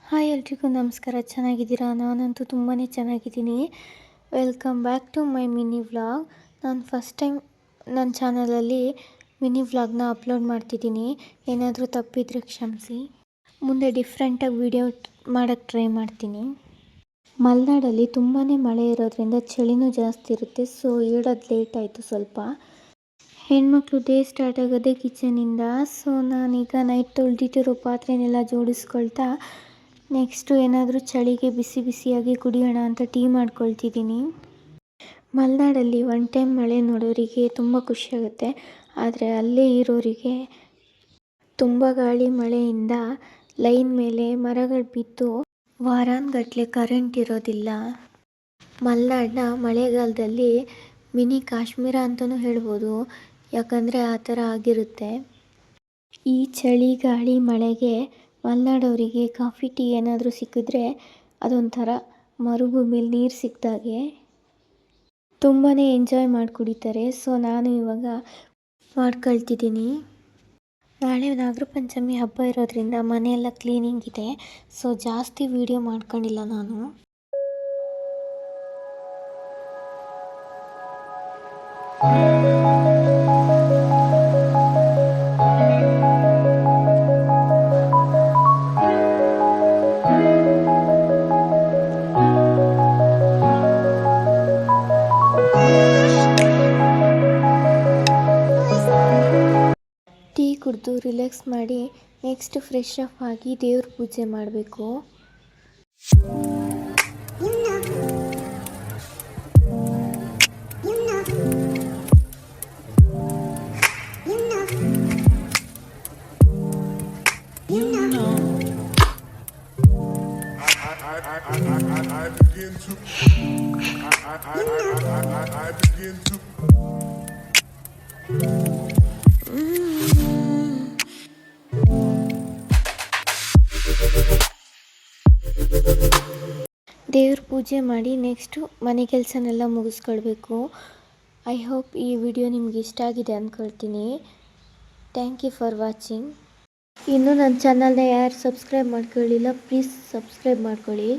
Hi ಎಲ್ರಿಗೂ ನಮಸ್ಕಾರ. ಚೆನ್ನಾಗಿದ್ದೀರಾ? ನಾನಂತೂ ತುಂಬಾ ಚೆನ್ನಾಗಿದ್ದೀನಿ. Welcome back to my mini vlog. ನಾನು ಫಸ್ಟ್ ಟೈಮ್ ನನ್ನ ಚಾನಲಲ್ಲಿ ಮಿನಿ ವ್ಲಾಗ್ನ ಅಪ್ಲೋಡ್ ಮಾಡ್ತಿದ್ದೀನಿ. ಏನಾದರೂ ತಪ್ಪಿದರೆ ಕ್ಷಮಿಸಿ. ಮುಂದೆ ಡಿಫ್ರೆಂಟಾಗಿ ವಿಡಿಯೋ ಮಾಡೋಕ್ಕೆ ಟ್ರೈ ಮಾಡ್ತೀನಿ. ಮಲೆನಾಡಲ್ಲಿ ತುಂಬಾ ಮಳೆ ಇರೋದ್ರಿಂದ ಚಳಿನೂ ಜಾಸ್ತಿ ಇರುತ್ತೆ. ಸೊ ಹೇಳೋದು ಲೇಟ್ ಆಯಿತು ಸ್ವಲ್ಪ. ಹೆಣ್ಮಕ್ಳು ಡೇ ಸ್ಟಾರ್ಟ್ ಆಗೋದೇ ಕಿಚನಿಂದ. ಸೊ ನಾನೀಗ ನೈಟ್ ತೊಳೆದಿಟ್ಟಿರೋ ಪಾತ್ರೆನೆಲ್ಲ ಜೋಡಿಸ್ಕೊಳ್ತಾ ನೆಕ್ಸ್ಟು ಏನಾದರೂ ಚಳಿಗೆ ಬಿಸಿ ಬಿಸಿಯಾಗಿ ಕುಡಿಯೋಣ ಅಂತ ಟೀ ಮಾಡ್ಕೊಳ್ತಿದ್ದೀನಿ. ಮಲೆನಾಡಲ್ಲಿ ಒನ್ ಟೈಮ್ ಮಳೆ ನೋಡೋರಿಗೆ ತುಂಬ ಖುಷಿಯಾಗುತ್ತೆ. ಆದರೆ ಅಲ್ಲೇ ಇರೋರಿಗೆ ತುಂಬ ಗಾಳಿ ಮಳೆಯಿಂದ ಲೈನ್ ಮೇಲೆ ಮರಗಳು ಬಿದ್ದು ವಾರಾನ್ಗಟ್ಟಲೆ ಕರೆಂಟ್ ಇರೋದಿಲ್ಲ. ಮಲೆನಾಡನ್ನ ಮಳೆಗಾಲದಲ್ಲಿ ಮಿನಿ ಕಾಶ್ಮೀರ ಅಂತಲೂ ಹೇಳ್ಬೋದು. ಯಾಕಂದರೆ ಆ ಥರ ಆಗಿರುತ್ತೆ. ಈ ಚಳಿ ಗಾಳಿ ಮಳೆಗೆ ಮಲೆನಾಡವರಿಗೆ ಕಾಫಿ ಟೀ ಏನಾದರೂ ಸಿಕ್ಕಿದ್ರೆ ಅದೊಂಥರ ಮರುಭೂಮಿಲಿ ನೀರು ಸಿಕ್ಕಿದಾಗೆ ತುಂಬಾ ಎಂಜಾಯ್ ಮಾಡಿ ಕುಡಿತಾರೆ. ಸೊ ನಾನು ಇವಾಗ ಮಾಡ್ಕೊಳ್ತಿದ್ದೀನಿ. ನಾಳೆ ನಾಗರ ಪಂಚಮಿ ಹಬ್ಬ ಇರೋದ್ರಿಂದ ಮನೆಯೆಲ್ಲ ಕ್ಲೀನಿಂಗ್ ಇದೆ. ಸೊ ಜಾಸ್ತಿ ವೀಡಿಯೋ ಮಾಡ್ಕೊಂಡಿಲ್ಲ ನಾನು. ಟೀ ಕುಡಿದು ರಿಲ್ಯಾಕ್ಸ್ ಮಾಡಿ ನೆಕ್ಸ್ಟ್ ಫ್ರೆಶ್ ಅಪ್ ಆಗಿ ದೇವ್ರ ಪೂಜೆ ಮಾಡಬೇಕು. ದೇವ್ರ ಪೂಜೆ ಮಾಡಿ ನೆಕ್ಸ್ಟು ಮನೆ ಕೆಲಸನೆಲ್ಲ ಮುಗಿಸ್ಕೊಳ್ಬೇಕು. ಐ ಹೋಪ್ ಈ ವಿಡಿಯೋ ನಿಮ್ಗೆ ಇಷ್ಟ ಆಗಿದೆ ಅಂದ್ಕೊಳ್ತೀನಿ. Thank you for watching. ಇನ್ನೂ ನನ್ನ ಚಾನಲ್ನ ಯಾರು ಸಬ್ಸ್ಕ್ರೈಬ್ ಮಾಡ್ಕೊಳ್ಳಿಲ್ಲ ಪ್ಲೀಸ್ ಸಬ್ಸ್ಕ್ರೈಬ್ ಮಾಡ್ಕೊಳ್ಳಿ.